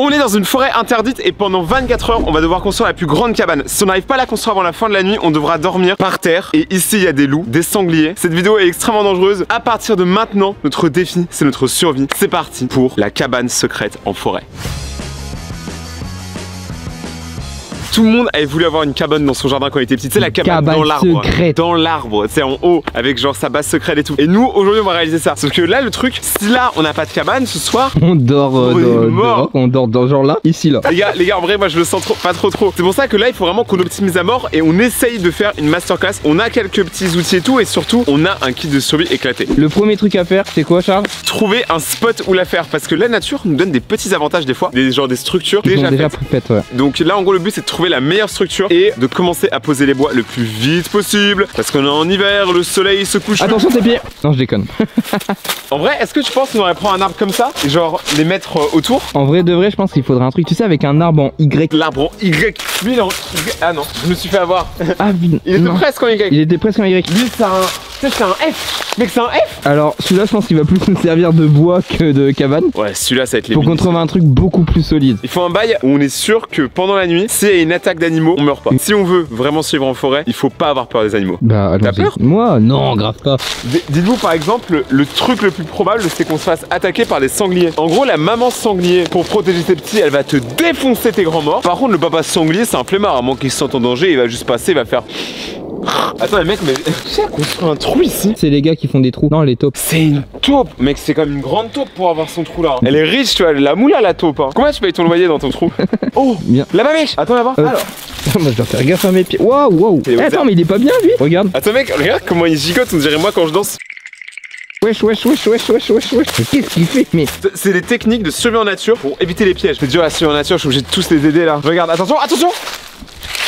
On est dans une forêt interdite et pendant 24 heures, on va devoir construire la plus grande cabane. Si on n'arrive pas à la construire avant la fin de la nuit, on devra dormir par terre. Et ici, il y a des loups, des sangliers. Cette vidéo est extrêmement dangereuse. À partir de maintenant, notre défi, c'est notre survie. C'est parti pour la cabane secrète en forêt. Tout le monde avait voulu avoir une cabane dans son jardin quand il était petit. Tu sais, la cabane dans l'arbre. Dans l'arbre, c'est en haut, avec genre sa base secrète et tout. Et nous, aujourd'hui, on va réaliser ça. Sauf que là, le truc, si là, on n'a pas de cabane ce soir, on dort on dort dans genre là, ici là. Les gars, en vrai, moi je le sens pas trop. C'est pour ça que là, il faut vraiment qu'on optimise à mort et on essaye de faire une masterclass. On a quelques petits outils et tout, et surtout, on a un kit de survie éclaté. Le premier truc à faire, c'est quoi, Charles? Trouver un spot où la faire, parce que la nature nous donne des petits avantages des fois, des structures déjà faites. Ouais. Donc là, en gros, le but c'est de trouver la meilleure structure et de commencer à poser les bois le plus vite possible, parce qu'on est en hiver, le soleil se couche. Attention tes pieds. Non, je déconne. En vrai, est-ce que tu penses qu'on aurait prendre un arbre comme ça et genre les mettre autour? En vrai de vrai, je pense qu'il faudrait un truc, tu sais, avec un arbre en Y. L'arbre en Y. Lui, il est en Y. Ah non, je me suis fait avoir. Ah oui. Il était presque en Y. Il était presque en Y. Lui, c'est un F. Mec, c'est un F. Alors, celui-là, je pense qu'il va plus nous servir de bois que de cabane. Ouais, celui-là, ça va être les. Faut qu'on trouve un truc beaucoup plus solide. Il faut un bail où on est sûr que pendant la nuit, s'il y a une attaque d'animaux, on meurt pas. Si on veut vraiment suivre en forêt, il faut pas avoir peur des animaux. Bah, t'as peur? Moi, non, grave pas. Dites-vous par exemple, le truc le plus probable, c'est qu'on se fasse attaquer par des sangliers. En gros, la maman sanglier, pour protéger ses petits, elle va te défoncer tes grands morts. Par contre, le papa sanglier, c'est un flemmard. À moins qu'il se sente en danger, il va juste passer, il va faire. Attends, mec, mais tu sais construire un trou ici? C'est les gars qui font des trous. Non, les taupes. C'est une taupe. Mec, c'est comme une grande taupe pour avoir son trou là. Elle est riche, tu vois, elle est la moula la taupe. Hein. Combien tu payes ton loyer dans ton trou? Oh, bien. Là-bas, mec. Attends, là-bas. Alors. Moi, je dois faire gaffe à mes pieds. Waouh. Attends, mais il est pas bien lui. Regarde. Attends, mec, regarde comment il gigote. On dirait moi quand je danse. Wesh. Qu'est-ce qu'il fait? Mais c'est des techniques de survie en nature pour éviter les pièges. C'est dur à survie en nature, je suis obligé de tous les aider là. Regarde, attention.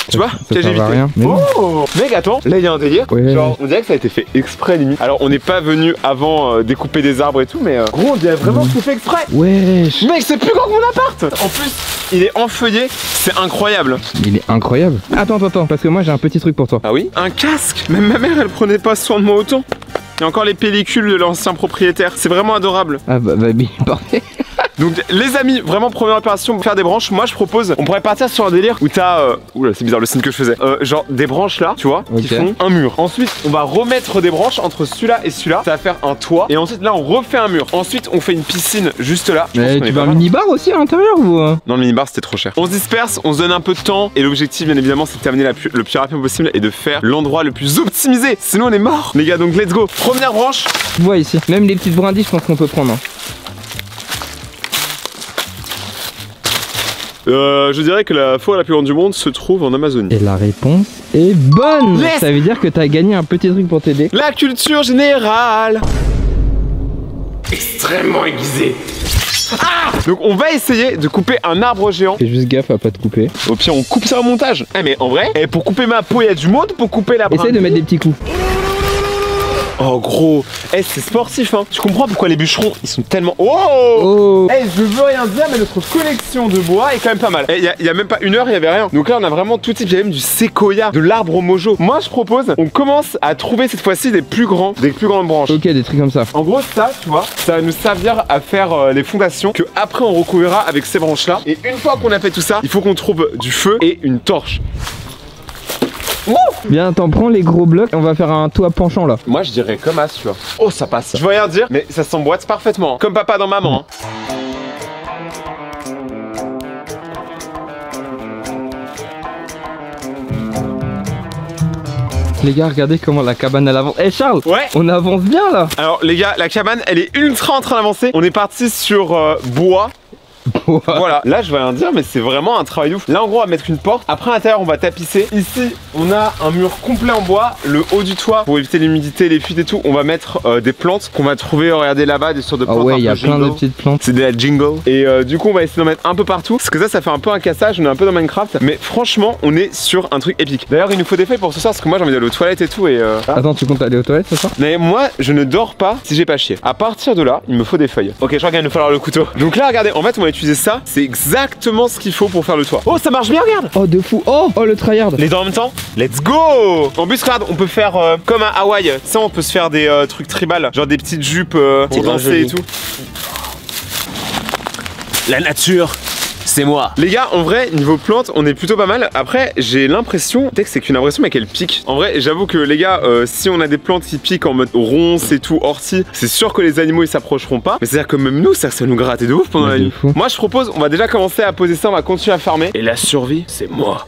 Tu vois, piège évité. Oh mec, attends, là il y a un délire. Ouais. Genre, on dirait que ça a été fait exprès limite. Alors, on n'est pas venu avant découper des arbres et tout, mais gros, on dirait vraiment que c'est fait exprès. Wesh. Mec, c'est plus grand que mon appart. En plus, il est enfeuillé, c'est incroyable. Il est incroyable. Attends, parce que moi j'ai un petit truc pour toi. Ah oui? Un casque? Même ma mère, elle prenait pas soin de moi autant. Il y a encore les pellicules de l'ancien propriétaire. C'est vraiment adorable. Ah bah parfait. Donc les amis, vraiment première opération pour faire des branches. Moi je propose, on pourrait partir sur un délire où t'as oula, c'est bizarre le signe que je faisais. Genre des branches là, tu vois, qui font un mur. Ensuite on va remettre des branches entre celui-là et celui-là. Ça va faire un toit. Et ensuite là on refait un mur. Ensuite on fait une piscine juste là. Mais tu veux un mini-bar aussi à l'intérieur ou Non, le mini-bar c'était trop cher. On se disperse, on se donne un peu de temps. Et l'objectif bien évidemment c'est de terminer le plus rapidement possible et de faire l'endroit le plus optimisé. Sinon on est mort les gars, donc let's go. Première branche. Tu vois ici, même les petites brindilles je pense qu'on peut prendre. Hein. Je dirais que la forêt la plus grande du monde se trouve en Amazonie. Et la réponse est bonne. Yes. Ça veut dire que t'as gagné un petit truc pour t'aider. La culture générale. Extrêmement aiguisée. Ah! Donc on va essayer de couper un arbre géant. Fais juste gaffe à pas te couper. Au pire on coupe ça au montage. Eh mais en vrai, pour couper ma peau il y a du monde, pour couper la brindille. Essaye de mettre des petits coups. Oh gros, c'est sportif hein. Tu comprends pourquoi les bûcherons ils sont tellement... Oh, je veux rien dire mais notre collection de bois est quand même pas mal. Il y a même pas une heure il y avait rien. Donc là on a vraiment tout type, il y a même du séquoia, de l'arbre au mojo. Moi je propose, on commence à trouver cette fois-ci des plus grandes branches. Ok, des trucs comme ça. En gros ça tu vois, ça va nous servir à faire les fondations que après on recouvrira avec ces branches là. Et une fois qu'on a fait tout ça, il faut qu'on trouve du feu et une torche. Bien, t'en prends les gros blocs, on va faire un toit penchant là. Moi je dirais comme as, tu vois. Oh ça passe. Je veux rien dire, mais ça s'emboîte parfaitement. Hein. Comme papa dans maman. Hein. Les gars, regardez comment la cabane elle avance. Eh Charles, ouais. On avance bien là. Alors les gars, la cabane elle est ultra en train d'avancer. On est parti sur bois. Voilà, là je vais rien dire mais c'est vraiment un travail ouf. Là en gros on va mettre une porte, après à l'intérieur on va tapisser. Ici on a un mur complet en bois. Le haut du toit pour éviter l'humidité, les fuites et tout, on va mettre des plantes qu'on va trouver, regardez là-bas, des sortes de plantes. Ah ouais, il y a plein de petites plantes. C'est de la jingle. Et du coup on va essayer d'en mettre un peu partout. Parce que ça fait un peu un cassage, on est un peu dans Minecraft. Mais franchement on est sur un truc épique. D'ailleurs il nous faut des feuilles pour ce soir parce que moi j'ai envie d'aller aux toilettes et tout et Attends, tu comptes aller aux toilettes ce soir? Mais moi je ne dors pas si j'ai pas chié. À partir de là il me faut des feuilles. Ok, je crois qu'il va nous falloir le couteau. Donc là regardez, en fait on va utiliser ça. C'est exactement ce qu'il faut pour faire le toit. Oh, ça marche bien, regarde. Oh, de fou. Oh, le tryhard. Les deux en même temps. Let's go. En plus, regarde, on peut faire comme à Hawaï. Tu sais, on peut se faire des trucs tribal, genre des petites jupes pour danser et tout. La nature C'est moi. Les gars, en vrai, niveau plante, on est plutôt pas mal. Après, j'ai l'impression, peut-être que c'est qu'une impression, mais qu'elle pique. En vrai, j'avoue que les gars, si on a des plantes qui piquent en mode ronce et tout, ortie, c'est sûr que les animaux ils s'approcheront pas. Mais c'est-à-dire que même nous, ça nous gratte de ouf pendant la nuit. Moi, je propose, on va déjà commencer à poser ça, on va continuer à farmer. Et la survie, c'est moi.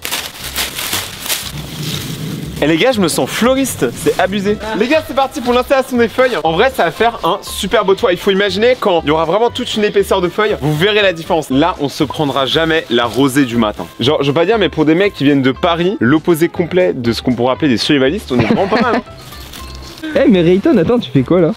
Et les gars, je me sens fleuriste, c'est abusé. Les gars, c'est parti pour l'installation des feuilles. En vrai, ça va faire un super beau toit. Il faut imaginer quand il y aura vraiment toute une épaisseur de feuilles, vous verrez la différence. Là, on se prendra jamais la rosée du matin. Genre, je veux pas dire, mais pour des mecs qui viennent de Paris, l'opposé complet de ce qu'on pourrait appeler des survivalistes, on est vraiment pas mal. Hein. Eh mais Rayton, attends, tu fais quoi là?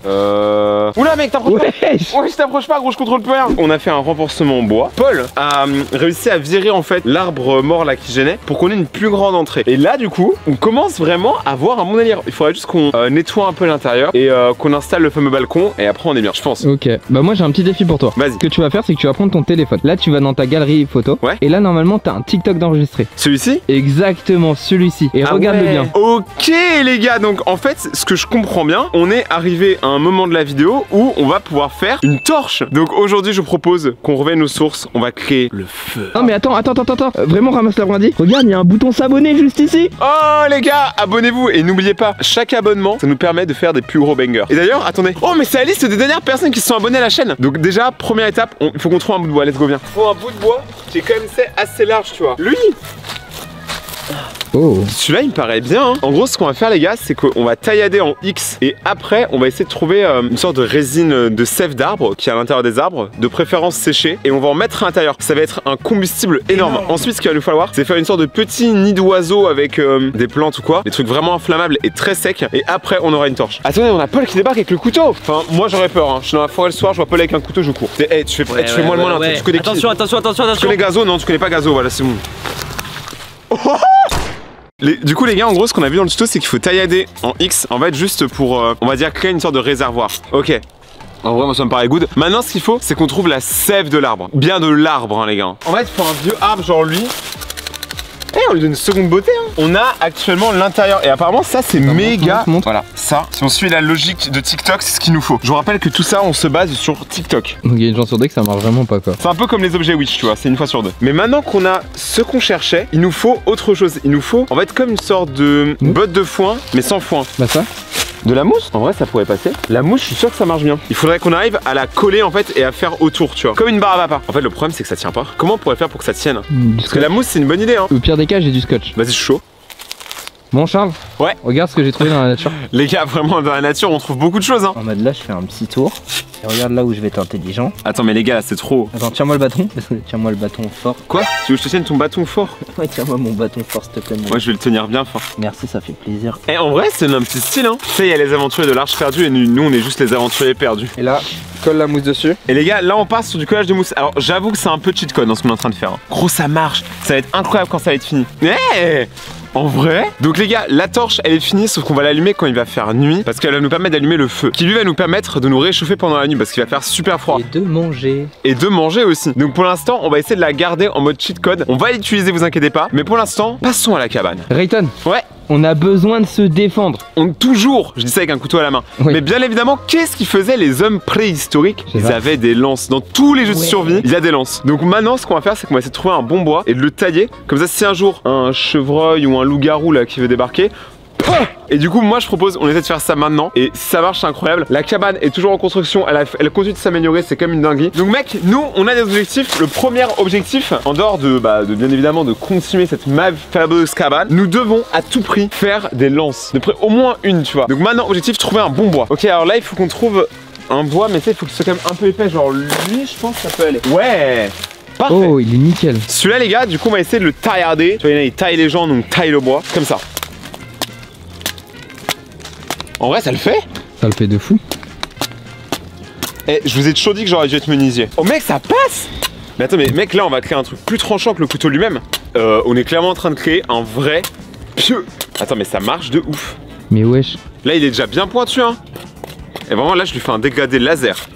Oula mec, t'approches pas. Ouais, je t'approche pas gros, je contrôle plus rien. On a fait un renforcement en bois. Paul a réussi à virer en fait l'arbre mort là qui gênait pour qu'on ait une plus grande entrée. Et là du coup, on commence vraiment à voir un bon délire. Il faudrait juste qu'on nettoie un peu l'intérieur et qu'on installe le fameux balcon et après on est bien, je pense. Ok, bah moi j'ai un petit défi pour toi. Vas-y. Ce que tu vas faire, c'est que tu vas prendre ton téléphone. Là tu vas dans ta galerie photo. Ouais. Et là normalement t'as un TikTok d'enregistré. Celui-ci? Exactement, celui-ci. Et regarde-le bien. Ok les gars, donc en fait, ce que je comprends bien, on est arrivé à un moment de la vidéo où on va pouvoir faire une torche. Donc aujourd'hui je propose qu'on revienne aux sources, on va créer le feu. Non mais attends, vraiment ramasse la brindille. Regarde, il y a un bouton s'abonner juste ici. Oh les gars, abonnez-vous et n'oubliez pas, chaque abonnement ça nous permet de faire des plus gros bangers. Et d'ailleurs, attendez, oh mais c'est la liste des dernières personnes qui se sont abonnées à la chaîne. Donc déjà, première étape, il faut qu'on trouve un bout de bois, let's go, viens. Il faut un bout de bois qui est quand même assez large, tu vois. Lui, oh. celui-là il me paraît bien hein. En gros ce qu'on va faire les gars, c'est qu'on va taillader en X et après on va essayer de trouver une sorte de résine de sève d'arbre qui est à l'intérieur des arbres, de préférence séchée, et on va en mettre à l'intérieur. Ça va être un combustible énorme. Ensuite ce qu'il va nous falloir, c'est faire une sorte de petit nid d'oiseau avec des plantes ou quoi, des trucs vraiment inflammables et très secs, et après on aura une torche. Attendez, on a Paul qui débarque avec le couteau. Enfin moi j'aurais peur hein. Je suis dans la forêt le soir, je vois Paul avec un couteau, je cours. Hey, tu fais moi le malin, tu connais attention. Tu connais Gazo? Non, tu connais pas Gazo, voilà c'est bon. Du coup les gars, en gros ce qu'on a vu dans le tuto c'est qu'il faut taillader en X en fait juste pour on va dire créer une sorte de réservoir. Ok. En vrai moi ça me paraît good. Maintenant ce qu'il faut c'est qu'on trouve la sève de l'arbre. Bien de l'arbre hein les gars. En fait il faut un vieux arbre genre lui. Et on lui donne une seconde beauté hein. On a actuellement l'intérieur et apparemment ça c'est méga. Voilà, ça, si on suit la logique de TikTok, c'est ce qu'il nous faut. Je vous rappelle que tout ça on se base sur TikTok. Donc il y a une chance sur deux que ça marche vraiment pas quoi. C'est un peu comme les objets Wish, tu vois, c'est une fois sur deux. Mais maintenant qu'on a ce qu'on cherchait, il nous faut autre chose. Il nous faut en fait comme une sorte de botte de foin mais sans foin. Bah ça. De la mousse? En vrai ça pourrait passer. La mousse je suis sûr que ça marche bien. Il faudrait qu'on arrive à la coller en fait et à faire autour, tu vois. Comme une barre à vapeur. En fait le problème c'est que ça tient pas. Comment on pourrait faire pour que ça tienne? Parce que la mousse c'est une bonne idée hein. Au pire des cas j'ai du scotch. Vas-y je suis chaud. Bon Charles. Ouais. Regarde ce que j'ai trouvé dans la nature. Les gars vraiment dans la nature on trouve beaucoup de choses hein. En mode là je fais un petit tour. Et regarde là où je vais être intelligent. Attends mais les gars c'est trop. Attends, tiens-moi le bâton. Tiens-moi le bâton fort. Quoi? Tu veux que je te tienne ton bâton fort? Ouais, tiens-moi mon bâton fort s'il te plaît. Moi je vais le tenir bien fort. Merci, ça fait plaisir. Et en vrai c'est un petit style hein. Tu sais il y a les aventuriers de l'Arche perdue et nous on est juste les aventuriers perdus. Et là, colle la mousse dessus. Et les gars là on part sur du collage de mousse. Alors j'avoue que c'est un peu cheat code dans ce qu'on est en train de faire hein. Gros ça marche. Ça va être incroyable quand ça va être fini. Hey, en vrai. Donc les gars, la torche elle est finie sauf qu'on va l'allumer quand il va faire nuit parce qu'elle va nous permettre d'allumer le feu qui lui va nous permettre de nous réchauffer pendant la nuit parce qu'il va faire super froid. Et de manger. Et de manger aussi. Donc pour l'instant on va essayer de la garder en mode cheat code. On va l'utiliser, vous inquiétez pas. Mais pour l'instant, passons à la cabane. Rayton. Ouais. On a besoin de se défendre. Toujours, je dis ça avec un couteau à la main. Oui. Mais bien évidemment, qu'est-ce qu'ils faisaient les hommes préhistoriques? Ils avaient des lances. Dans tous les jeux de survie, il y a des lances. Donc maintenant, ce qu'on va faire, c'est qu'on va essayer de trouver un bon bois et de le tailler. Comme ça, si un jour, un chevreuil ou un loup-garou là qui veut débarquer, et du coup moi je propose on essaie de faire ça maintenant. Et si ça marche c'est incroyable. La cabane est toujours en construction, elle continue de s'améliorer, c'est comme une dinguerie. Donc mec, nous on a des objectifs. Le premier objectif, en dehors de bien évidemment de continuer cette fabuleuse cabane, nous devons à tout prix faire des lances. De près au moins une tu vois. Donc maintenant objectif, trouver un bon bois. Ok alors là il faut qu'on trouve un bois mais tu sais il faut que ce soit quand même un peu épais. Genre lui je pense que ça peut aller. Ouais. Parfait. Oh il est nickel. Celui-là les gars du coup on va essayer de le taillarder. Tu vois il y en a ils taillent les gens donc taille le bois comme ça. En vrai ça le fait? Ça le fait de fou. Eh je vous ai toujours dit que j'aurais dû être menuisier. Oh mec ça passe. Mais attends mais mec là on va créer un truc plus tranchant que le couteau lui-même. On est clairement en train de créer un vrai pieu. Attends mais ça marche de ouf. Mais wesh. Là il est déjà bien pointu hein. Et vraiment là je lui fais un dégradé laser.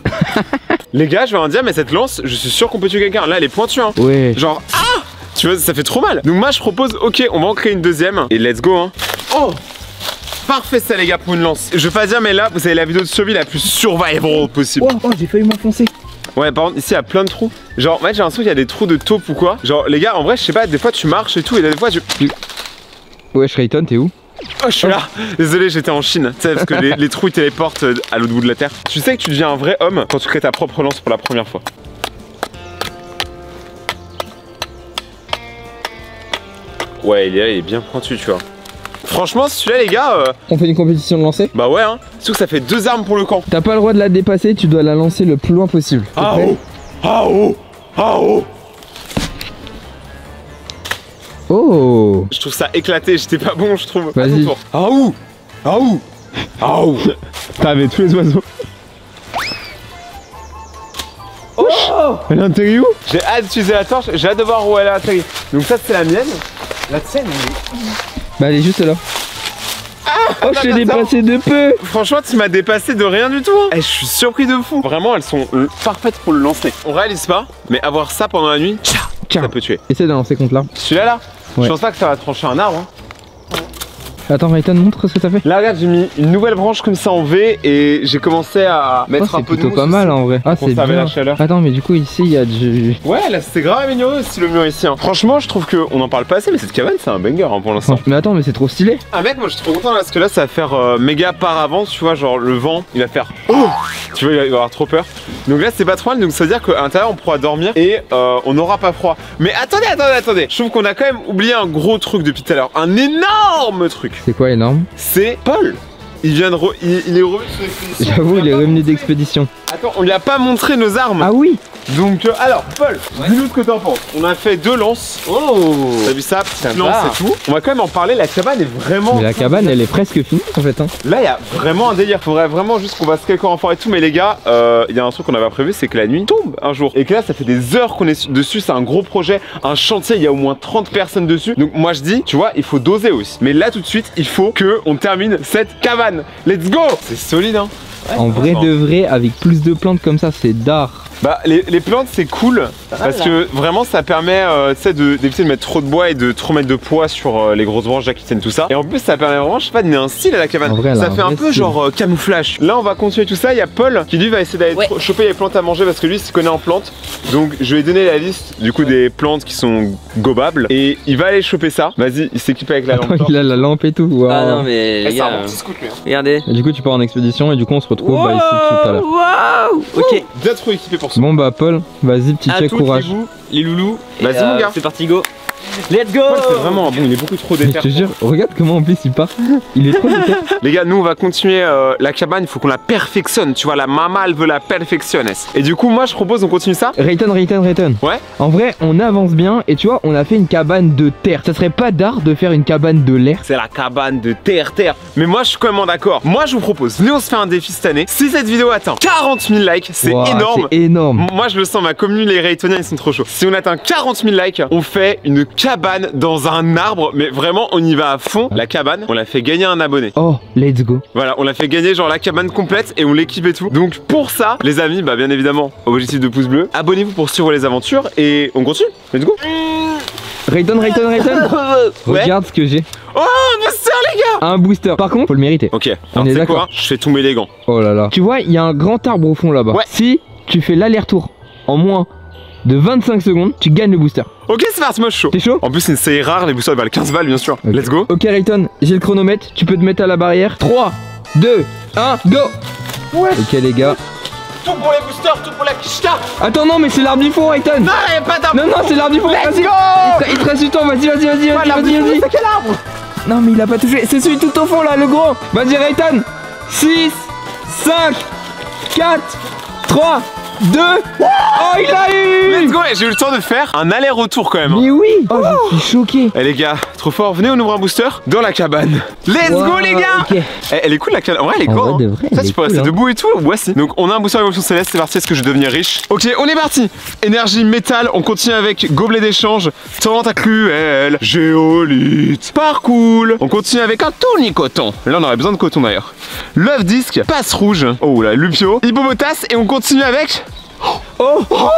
Les gars je vais en dire mais cette lance je suis sûr qu'on peut tuer quelqu'un. Là elle est pointue hein. Ouais. Genre ah. Tu vois ça fait trop mal. Donc moi je propose ok on va en créer une deuxième. Et let's go hein. Oh. Parfait ça les gars pour une lance. Je vais pas dire mais là vous avez la vidéo de survie la plus survival possible. Oh j'ai failli m'enfoncer. Ouais, par contre, ici, il y a plein de trous. Genre, en fait, j'ai l'impression qu'il y a des trous de taupe ou quoi. Genre, les gars, en vrai, je sais pas, des fois, tu marches et tout, et des fois, tu... Wesh, Rayton, t'es où? Oh, je suis là. Désolé, j'étais en Chine. Tu sais, parce que les trous, ils téléportent à l'autre bout de la terre. Tu sais que tu deviens un vrai homme quand tu crées ta propre lance pour la première fois. Ouais, il est bien pointu, tu vois. Franchement, celui-là, les gars... On fait une compétition de lancer? Bah ouais, hein. Surtout que ça fait 2 armes pour le camp. T'as pas le droit de la dépasser, tu dois la lancer le plus loin possible. Ah oh! Ah oh! Ah oh! Oh! Je trouve ça éclaté, j'étais pas bon, je trouve. Vas-y. Ah ouh! Ah ouh! Ah ouh! T'avais tous les oiseaux. Oh! Elle a atterri où? J'ai hâte d'utiliser la torche, j'ai hâte de voir où elle a atterri. Donc ça, c'est la mienne. La tienne, Bah elle est juste là. Ah, oh, je t'ai dépassé de peu. Franchement, tu m'as dépassé de rien du tout. Hein. Je suis surpris de fou. Vraiment, elles sont parfaites pour le lancer. On réalise pas, mais avoir ça pendant la nuit, ça peut tuer. Essaie de lancer contre l'arbre. Celui-là, là, ouais. Je pense pas que ça va trancher un arbre. Hein. Attends, Rayton, montre ce que t'as fait. Là, regarde, j'ai mis une nouvelle branche comme ça en V et j'ai commencé à mettre un peu de mousse. C'est plutôt pas mal en vrai. Ah, c'est bien. La chaleur. Attends, mais du coup, ici, il y a du... Ouais, là, c'est grave amélioré aussi le mur ici. Hein. Franchement, je trouve qu'on n'en parle pas assez, mais cette cabane, c'est un banger hein, pour l'instant. Mais attends, mais c'est trop stylé. Ah, mec, moi, je suis trop content là, parce que là, ça va faire méga par avance, tu vois. Genre, le vent, il va faire. Oh tu vois, il va avoir trop peur. Donc là, c'est pas trop mal. Donc, ça veut dire qu'à l'intérieur, on pourra dormir et on n'aura pas froid. Mais attendez. Je trouve qu'on a quand même oublié un gros truc depuis tout à l'heure. Un énorme truc. C'est quoi énorme? C'est Paul. Il vient de il est revenu sur l'expédition. J'avoue, il est revenu d'expédition. Attends, on lui a pas montré nos armes. Ah oui. Donc, alors, Paul, dis-nous ce que t'en penses. On a fait 2 lances. Oh, t'as vu ça, petite lance et tout. On va quand même en parler. La cabane est vraiment. Mais la cabane, elle est presque finie en fait. Hein. Là, il y a vraiment un délire. Faudrait vraiment juste qu'on fasse quelques renforts et tout. Mais les gars, il y a un truc qu'on avait prévu, c'est que la nuit tombe un jour. Et que là, ça fait des heures qu'on est dessus. C'est un gros projet, un chantier. Il y a au moins 30 personnes dessus. Donc, moi, je dis, tu vois, il faut doser aussi. Mais là, tout de suite, il faut qu'on termine cette cabane. Let's go. C'est solide, hein. Ouais, en vrai de vrai, avec plus de plantes comme ça, c'est d'art. Bah les plantes c'est cool parce que vraiment ça permet d'éviter de mettre trop de bois et de trop mettre de poids sur les grosses branches qui tiennent tout ça. Et en plus ça permet vraiment je sais pas de donner un style à la cabane. Vrai, ça fait un peu genre camouflage. Là on va continuer tout ça, il y a Paul qui lui va essayer d'aller choper les plantes à manger parce que lui il se connaît en plantes. Donc je vais donner la liste du coup des plantes qui sont gobables et il va aller choper ça. Vas-y, il s'équipe avec la lampe. Il a la lampe et tout. Wow. Ah non mais les gars, regardez. Et du coup tu pars en expédition et du coup on se retrouve ici tout à l'heure. Waouh. Ok. Bien trop équipé pour ça. Bon bah Paul, vas-y petit check courage. Les loulous. Vas-y mon gars. C'est parti go. Let's go. Paul, c'est vraiment bon, il est beaucoup trop déter. Je te jure, regarde comment en plus il part. Il est trop déter. Les gars, nous on va continuer la cabane, il faut qu'on la perfectionne. Tu vois, la maman elle veut la perfectionner. Et du coup, moi je propose on continue ça. Rayton. Ouais. En vrai, on avance bien et tu vois, on a fait une cabane de terre. Ça serait pas d'art de faire une cabane de l'air? C'est la cabane de terre. Mais moi je suis quand même d'accord. Moi je vous propose, venez on se fait un défi cette année. Si cette vidéo atteint 40 000 likes, c'est énorme. C'est énorme. Moi je le sens, ma commune, les Raytoniens ils sont trop chauds. Si on atteint 40 000 likes, on fait une cabane dans un arbre, mais vraiment on y va à fond. La cabane, on l'a fait gagner un abonné. Oh, let's go. Voilà, on l'a fait gagner genre la cabane complète et on l'équipe et tout. Donc pour ça, les amis, bah bien évidemment, objectif de pouce bleu. Abonnez-vous pour suivre les aventures et on continue. Let's go. Rayton. Regarde ce que j'ai. Oh, un booster les gars. Un booster. Par contre, faut le mériter. Ok, on est d'accord. Je fais tomber les gants. Oh là là. Tu vois, il y a un grand arbre au fond là-bas. Ouais. Si tu fais l'aller-retour en moins de 25 secondes, tu gagnes le booster. Ok, c'est parti, moi je suis chaud. T'es chaud? En plus, c'est une série rare, les boosters ils valent 15 balles, bien sûr. Okay. Let's go. Ok, Rayton, j'ai le chronomètre. Tu peux te mettre à la barrière. 3, 2, 1, go. Ouais. Ok, les gars. Tout pour les boosters, tout pour la quicheta. Attends, non, mais c'est l'arbre du fond, Rayton. Non, y'a pas d'arbre. Non, c'est l'arbre du fond. Let's go. Il te reste du temps, vas-y. C'est quel arbre? Non, mais il a pas touché. C'est celui tout au fond là, le gros. Vas-y, Rayton. 6, 5, 4, 3, 2. Oh, il a eu. Let's go. J'ai eu le temps de faire un aller-retour quand même. Mais oui. Oh, je suis choqué. Eh les gars, trop fort. Venez, on ouvre un booster dans la cabane. Let's go les gars. Okay. Elle est cool la cabane. En vrai, elle est grande. Ça, tu peux rester debout et tout. Voici. Donc, on a un booster évolution céleste. C'est parti. Est-ce que je vais devenir riche? Ok, on est parti. Énergie métal. On continue avec gobelet d'échange. Tentacruel. Géolite. Parcours. On continue avec un tournicoton. Là, on aurait besoin de coton d'ailleurs. L'œuf disque. Passe rouge. Oh là, Lupio. Hippopotas. Et on continue avec. Oh. Oh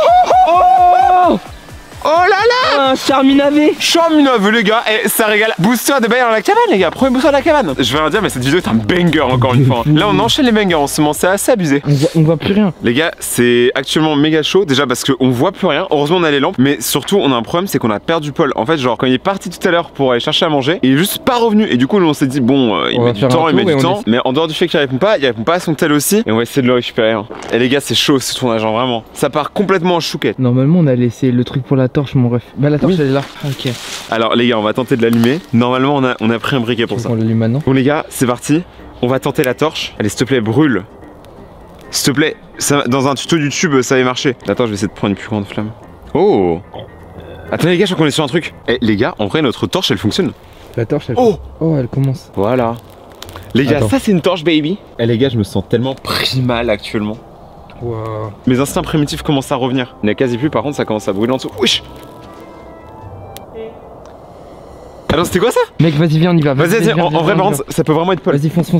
là là. un Charminavé. Charminave les gars, et ça régale. Booster de bail dans la cabane les gars, premier booster de la cabane. Je vais rien dire mais cette vidéo est un banger encore une fois. Là on enchaîne les bangers en ce moment, c'est assez abusé. On voit plus rien. Les gars, c'est actuellement méga chaud, déjà parce qu'on voit plus rien, heureusement on a les lampes, mais surtout on a un problème, c'est qu'on a perdu Paul. En fait genre quand il est parti tout à l'heure pour aller chercher à manger, il est juste pas revenu, et du coup nous on s'est dit bon, il met du temps, mais en dehors du fait qu'il répond pas à son tel aussi, et on va essayer de le récupérer. Hein. Et les gars c'est chaud ce tournage, hein, vraiment. Ça part complètement en chouquette. Normalement on a laissé le truc pour la torche mon ref. Bah la torche elle est là. Ok. Alors les gars on va tenter de l'allumer, normalement on a pris un briquet pour ça. On l'allume maintenant. Bon les gars, c'est parti, on va tenter la torche. Allez s'il te plaît brûle. S'il te plaît, ça, dans un tuto YouTube ça avait marché. Attends je vais essayer de prendre une plus grande flamme. Oh. Attendez les gars, je crois qu'on est sur un truc. Eh les gars, en vrai notre torche elle fonctionne. La torche elle... Oh elle commence. Voilà. Les gars, Attends. ça c'est une torche baby. Eh les gars, je me sens tellement primal actuellement. Wow. Mes instincts primitifs commencent à revenir. Il n'y a quasi plus, par contre ça commence à brûler en dessous. Wesh. Alors c'était quoi ça? Mec vas-y viens on y va. Vas-y, en vrai par contre ça peut vraiment être Paul. Vas-y fonce.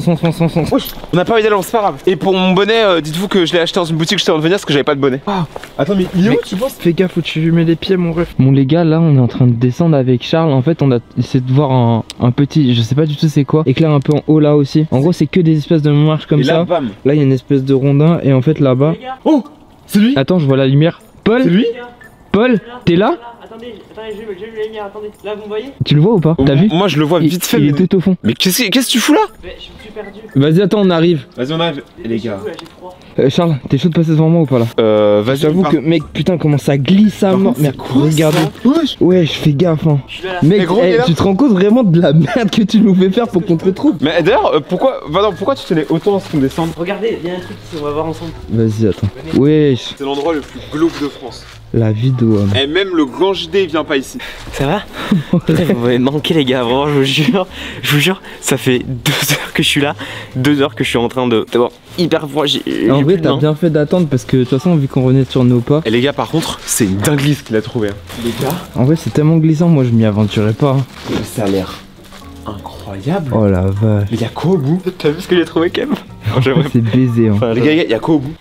Wesh. On n'a pas eu d'allance, c'est pas grave. Et pour mon bonnet, dites-vous que je l'ai acheté dans une boutique, j'étais en train de venir parce que j'avais pas de bonnet. Ah. Attends mais il est où Mec, tu penses? Fais gaffe où tu mets les pieds mon ref. Bon les gars là on est en train de descendre avec Charles. En fait on a essayé de voir un petit, je sais pas du tout c'est quoi, éclair un peu en haut là aussi. En gros c'est que des espèces de marches comme Et là, ça. bam. Là il y a une espèce de rondin et en fait là-bas. Oh, c'est lui. Attends je vois la lumière. Paul, C'est lui. Paul, t'es là? Attendez, j'ai vu la lumière, attendez. Là, vous me voyez? Tu le vois ou pas? T'as vu? Moi je le vois vite fait. Il est mais... tout au fond. Mais qu'est-ce que tu fous là? Mais je me suis perdu. Vas-y attends on arrive. Vas-y on arrive. Les gars. Là, j'ai froid. Charles, t'es chaud de passer devant moi ou pas là? Vas-y. J'avoue que mec putain comment ça glisse à mort. Merde, regarde. Wesh. Ouais je fais gaffe hein. Je suis là, là. Mec, Mais gros, il est là. tu te rends compte vraiment de la merde que tu nous fais faire pour qu'on te retrouve? Mais d'ailleurs, pourquoi tu tenais autant à ce qu'on descende? Regardez, il y a un truc ici, on va voir ensemble. Vas-y attends. Wesh, C'est l'endroit le plus glauque de France. la vidéo. Hein. Et même le grand JD il vient pas ici. Ça va? Putain, vous m'avez manqué, les gars, vraiment, je vous jure, ça fait 2 heures que je suis là, 2 heures que je suis en train d'avoir hyper froid. En vrai t'as bien fait d'attendre parce que de toute façon vu qu'on revenait sur nos pas. Et les gars, par contre, c'est une dinguerie ce qu'il a trouvé. Hein. Les gars, En vrai c'est tellement glissant, moi je m'y aventurais pas. Hein. ça a l'air incroyable. Oh la vache. Mais y'a quoi au bout? T'as vu ce que j'ai trouvé, Kev? C'est baisé hein. Les gars, y'a quoi au bout?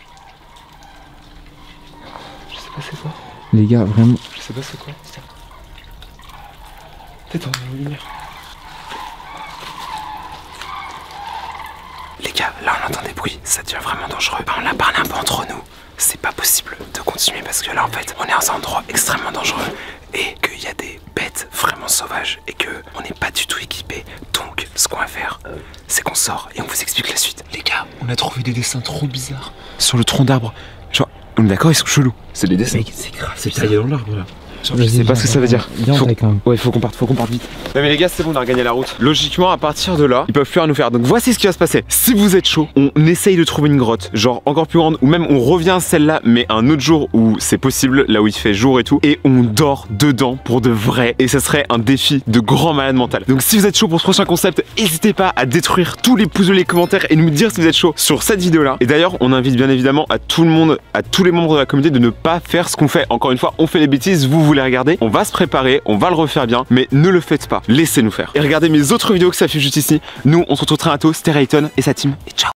Je sais pas c'est quoi. Les gars vraiment. Je sais pas c'est quoi. Peut-être en lumière. Les gars, là on entend des bruits, ça devient vraiment dangereux. On a parlé un peu entre nous. C'est pas possible de continuer parce que là en fait on est dans un endroit extrêmement dangereux et qu'il y a des bêtes vraiment sauvages et que on n'est pas du tout équipé. Donc ce qu'on va faire, c'est qu'on sort et on vous explique la suite. Les gars, on a trouvé des dessins trop bizarres sur le tronc d'arbre. Genre, on est d'accord, ils sont chelous. C'est des dessins. Mec c'est grave. C'est taillé dans l'arbre là. Je Vas-y, sais pas ce que ça veut dire. Viens Faut- quand même. Ouais, faut qu'on parte vite. Ouais, mais les gars, c'est bon, on a regagné la route. Logiquement, à partir de là, ils peuvent plus rien nous faire. Donc voici ce qui va se passer. Si vous êtes chaud, on essaye de trouver une grotte, genre encore plus grande, ou même on revient à celle-là, mais un autre jour où c'est possible, là où il fait jour et tout, et on dort dedans pour de vrai. Et ça serait un défi de grand malade mental. Donc si vous êtes chaud pour ce prochain concept, n'hésitez pas à détruire tous les pouces, les commentaires et nous dire si vous êtes chaud sur cette vidéo-là. Et d'ailleurs, on invite bien évidemment à tout le monde, à tous les membres de la communauté de ne pas faire ce qu'on fait. Encore une fois, on fait les bêtises, vous voulez regarder, on va se préparer, on va le refaire bien, mais ne le faites pas, laissez-nous faire. Et regardez mes autres vidéos qui s'affichent juste ici. Nous, on se retrouve très bientôt, c'était Rayton et sa team, et ciao.